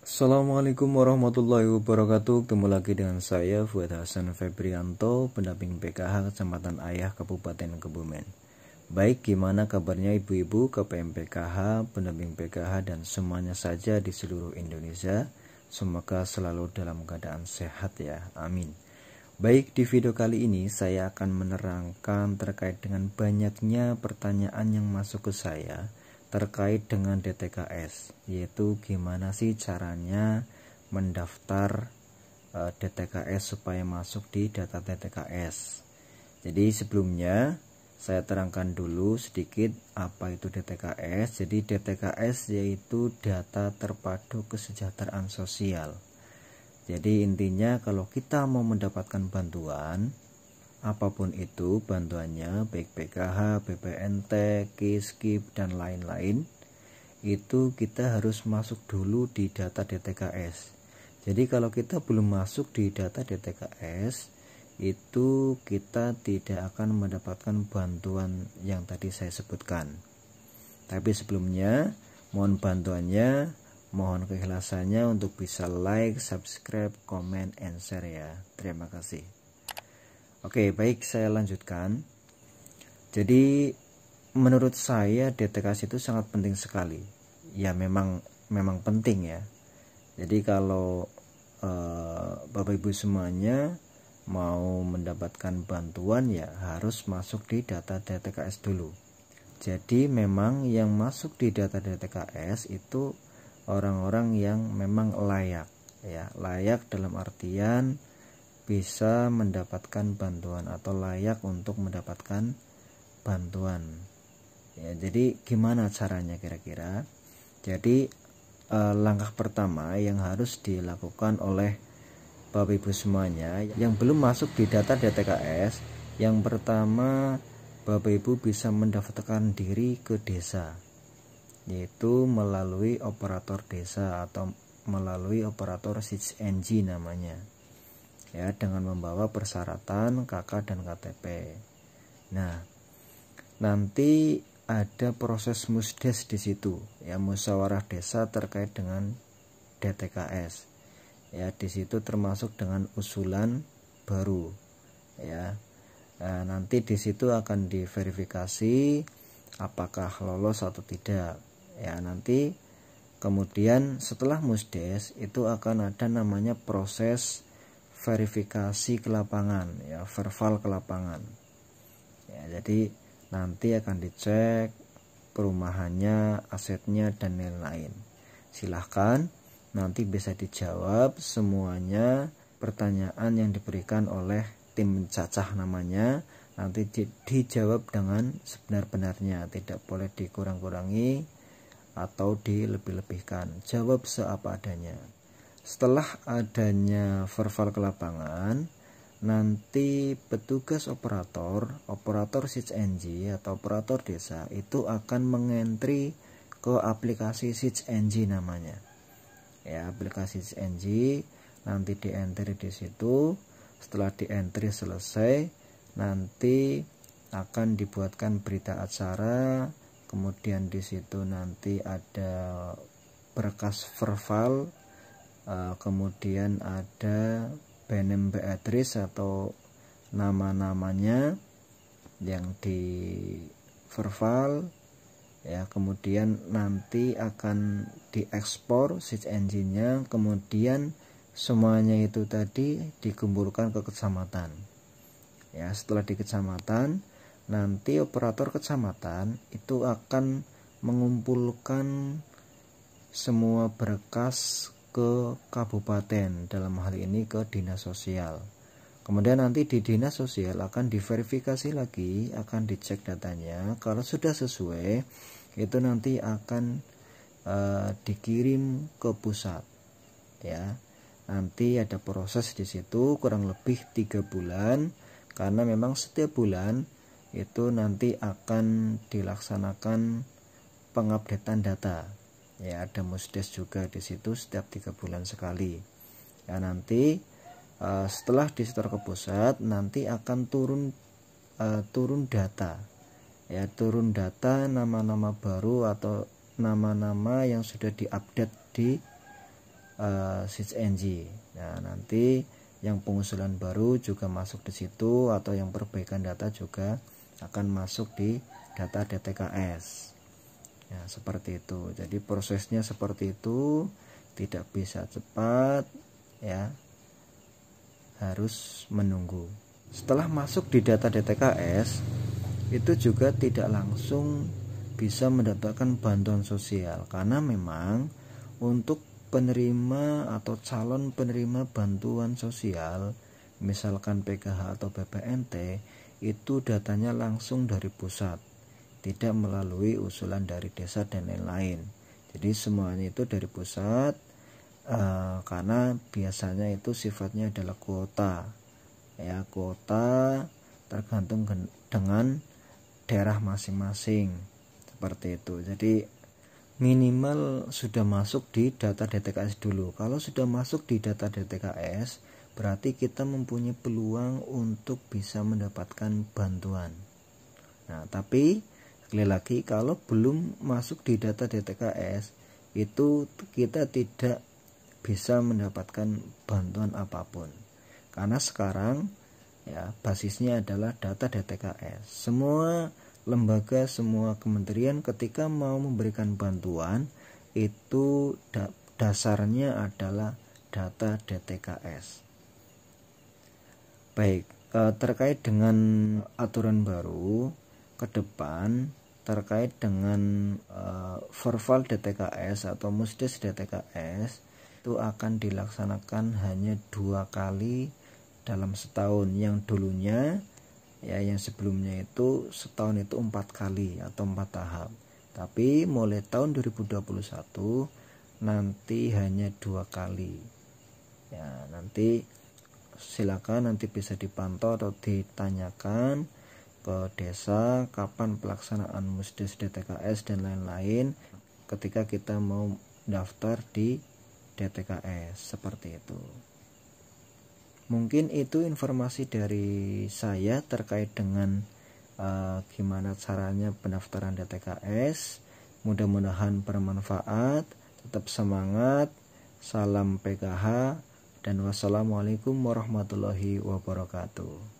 Assalamualaikum warahmatullahi wabarakatuh. Ketemu lagi dengan saya Fuad Hasan Febrianto, pendamping PKH Kecamatan Ayah Kabupaten Kebumen. Baik, gimana kabarnya ibu-ibu, KPM PKH, pendamping PKH dan semuanya saja di seluruh Indonesia? Semoga selalu dalam keadaan sehat ya, amin. Baik, di video kali ini saya akan menerangkan terkait dengan banyaknya pertanyaan yang masuk ke saya terkait dengan DTKS, yaitu gimana sih caranya mendaftar DTKS supaya masuk di data DTKS. Jadi sebelumnya saya terangkan dulu sedikit apa itu DTKS. Jadi DTKS yaitu data terpadu kesejahteraan sosial. Jadi intinya kalau kita mau mendapatkan bantuan apapun itu bantuannya, baik PKH, BPNT, KIS, KIP, dan lain-lain, itu kita harus masuk dulu di data DTKS. Jadi kalau kita belum masuk di data DTKS, itu kita tidak akan mendapatkan bantuan yang tadi saya sebutkan. Tapi sebelumnya, mohon bantuannya, mohon keikhlasannya untuk bisa like, subscribe, comment, and share ya. Terima kasih. Oke, baik, saya lanjutkan. Jadi menurut saya DTKS itu sangat penting sekali. Ya memang penting ya. Jadi kalau Bapak Ibu semuanya mau mendapatkan bantuan ya harus masuk di data DTKS dulu. Jadi memang yang masuk di data DTKS itu orang-orang yang memang layak ya. Layak dalam artian bisa mendapatkan bantuan atau layak untuk mendapatkan bantuan ya. Jadi gimana caranya kira-kira? Jadi langkah pertama yang harus dilakukan oleh Bapak Ibu semuanya yang belum masuk di data DTKS, yang pertama Bapak Ibu bisa mendaftarkan diri ke desa, yaitu melalui operator desa atau melalui operator SITJ namanya ya, dengan membawa persyaratan KK dan KTP. Nah, nanti ada proses musdes di situ ya, musyawarah desa terkait dengan DTKS ya. Di situ termasuk dengan usulan baru ya. Nah, nanti di situ akan diverifikasi apakah lolos atau tidak ya. Nanti kemudian setelah musdes itu akan ada namanya proses verifikasi ke lapangan ya, verbal ke lapangan ya. Jadi nanti akan dicek perumahannya, asetnya, dan lain-lain. Silahkan nanti bisa dijawab semuanya pertanyaan yang diberikan oleh tim cacah namanya. Nanti dijawab dengan sebenar-benarnya, tidak boleh dikurang-kurangi atau dilebih-lebihkan. Jawab seapa adanya. Setelah adanya verbal ke lapangan, nanti petugas operator SITJ atau operator desa itu akan mengentri ke aplikasi SITJ namanya ya, aplikasi SITJ. Nanti dientri di situ. Setelah dientri selesai, nanti akan dibuatkan berita acara. Kemudian di situ nanti ada berkas verbal, kemudian ada Benem Beatrice atau nama-namanya yang di verbal ya. Kemudian nanti akan diekspor SITJ-nya, kemudian semuanya itu tadi dikumpulkan ke kecamatan ya. Setelah di kecamatan, nanti operator kecamatan itu akan mengumpulkan semua berkas ke kabupaten, dalam hal ini ke dinas sosial. Kemudian nanti di dinas sosial akan diverifikasi lagi, akan dicek datanya. Kalau sudah sesuai, itu nanti akan dikirim ke pusat ya. Nanti ada proses di situ kurang lebih 3 bulan, karena memang setiap bulan itu nanti akan dilaksanakan pengupdatean data ya. Ada musdes juga di situ setiap 3 bulan sekali ya. Nanti setelah disetor ke pusat, nanti akan turun data ya, turun data nama-nama baru atau nama-nama yang sudah diupdate di SysNG. Nah, nanti yang pengusulan baru juga masuk di situ, atau yang perbaikan data juga akan masuk di data DTKS. Ya, seperti itu. Jadi prosesnya seperti itu, tidak bisa cepat ya. Harus menunggu. Setelah masuk di data DTKS, itu juga tidak langsung bisa mendapatkan bantuan sosial, karena memang untuk penerima atau calon penerima bantuan sosial, misalkan PKH atau BPNT, itu datanya langsung dari pusat, tidak melalui usulan dari desa dan lain-lain. Jadi semuanya itu dari pusat, karena biasanya itu sifatnya adalah kuota ya, kuota tergantung dengan daerah masing-masing, seperti itu. Jadi minimal sudah masuk di data DTKS dulu. Kalau sudah masuk di data DTKS, berarti kita mempunyai peluang untuk bisa mendapatkan bantuan. Nah, tapi sekali lagi, kalau belum masuk di data DTKS, itu kita tidak bisa mendapatkan bantuan apapun. Karena sekarang ya basisnya adalah data DTKS. Semua lembaga, semua kementerian ketika mau memberikan bantuan itu dasarnya adalah data DTKS. Baik, terkait dengan aturan baru ke depan terkait dengan Verval DTKS atau Musdes DTKS, itu akan dilaksanakan hanya 2 kali dalam setahun. Yang dulunya ya, yang sebelumnya itu setahun itu 4 kali atau 4 tahap. Tapi mulai tahun 2021 nanti hanya 2 kali. Ya, nanti silakan nanti bisa dipantau atau ditanyakan ke desa kapan pelaksanaan Musdes DTKS dan lain-lain ketika kita mau daftar di DTKS, seperti itu. Mungkin itu informasi dari saya terkait dengan gimana caranya pendaftaran DTKS. Mudah-mudahan bermanfaat. Tetap semangat. Salam PKH dan wassalamualaikum warahmatullahi wabarakatuh.